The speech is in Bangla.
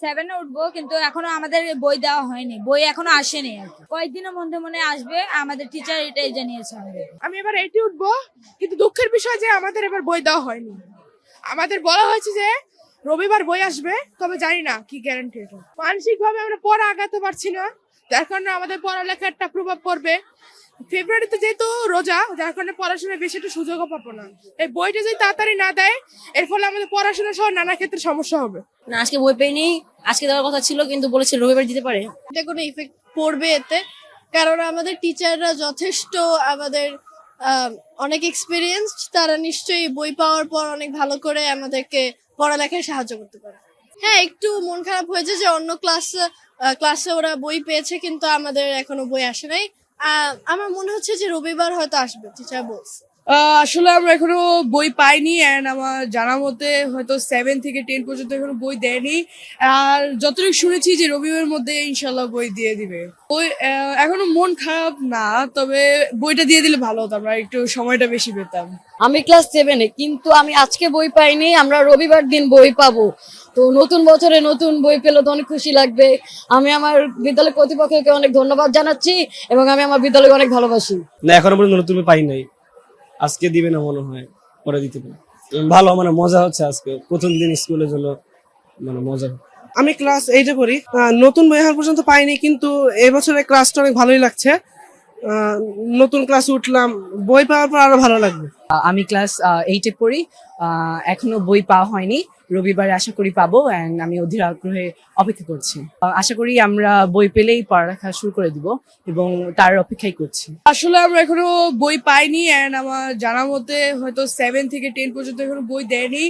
7-এ উঠবো, কিন্তু এখনো আমাদের বই দেওয়া হয়নি, বই এখনো আসেনি আর কি। কয়েকদিনের মধ্যে মনে হয় আসবে, আমাদের টিচার এটাই জানিয়েছে আমাদের। আমি এবার 80 উঠবো, কিন্তু দুঃখের বিষয় যে আমাদের এবার বই দেওয়া হয়নি। আমাদের বলা হয়েছে যে রবিবার বই আসবে, তবে জানি না কি গ্যারান্টি এটা। মানসিক ভাবে আমরা পড়া আগাতে পারছি না, যার কারণে আমাদের পড়ালেখা একটা প্রভাব পড়বে। ফেব্রুয়ারিতে যেহেতু রোজা, যার কারণে পড়াশোনার বেশি একটা সুযোগও পাবো না। এই বইটা যদি তাড়াতাড়ি না দেয়, এর ফলে আমাদের পড়াশোনা সহ নানা ক্ষেত্রে সমস্যা হবে। না, আজকে বই পেইনি, আজকে দেওয়ার কথা ছিল কিন্তু বলেছে রবিবার দিতে পারে। এটা কোনো ইফেক্ট পড়বে এতে, কারণ আমাদের টিচাররা যথেষ্ট আমাদের অনেক এক্সপিরিয়েন্সড, তারা নিশ্চয়ই বই পাওয়ার পর অনেক ভালো করে আমাদেরকে পড়ালেখায় সাহায্য করতে পারে। হ্যাঁ, একটু মন খারাপ হয়েছে যে অন্য ক্লাসে ওরা বই পেয়েছে কিন্তু আমাদের এখনো বই আসে নাই। আমার মনে হচ্ছে যে রবিবার হয়তো আসবে, টিচার বলছে। আসলে আমরা এখনো বই পাইনি, এন্ড আমার জানা মতে হয়তো 7 থেকে 10 পর্যন্ত এখনো বই দেয়নি। আর যতটুকু শুনেছি যে রবিবারের মধ্যে ইনশাল্লাহ বই দিয়ে দিবে। বই এখনো মন খারাপ না, তবে বইটা দিয়ে দিলে ভালো হতো, আমরা একটু সময়টা বেশি পেতাম। আমি ক্লাস 7-এ, কিন্তু আমি আজকে বই পাইনি, আমরা রবিবার দিন বই পাবো। তো নতুন বছরে নতুন বই পেলে তো অনেক খুশি লাগবে। আমি আমার বিদ্যালয় কর্তৃপক্ষকে অনেক ধন্যবাদ জানাচ্ছি এবং আমি আমার বিদ্যালয়কে অনেক ভালোবাসি। না, এখনো পর্যন্ত নতুন বই পাই নাই, আজকে দিবে না মনে হয়, পরে দিতে পারে। ভালো, মানে মজা হচ্ছে, আজকে প্রথম দিন স্কুলের জন্য মানে মজা। আমি ক্লাস 8-এ পড়ি, নতুন বই এখন পর্যন্ত পাইনি, কিন্তু এবছরের ক্লাসটা অনেক ভালোই লাগছে। নতুন ক্লাস উঠলাম, বই পাওয়ার পর আরো ভালো লাগবে। আমি ক্লাস 8-এ পড়ি, এখনো বই পাওয়া হয়নি, রবিবারে আশা করি পাবো, এন্ড আমি অধীর আগ্রহে অপেক্ষা করছি। আশা করি আমরা বই পেলেই পড়ালেখা শুরু করে দিব এবং তার অপেক্ষাই করছি। আসলে আমরা এখনো বই পাইনি, এন্ড আমার জানা মতে হয়তো 7 থেকে 10 পর্যন্ত এখনো বই দেয়নি।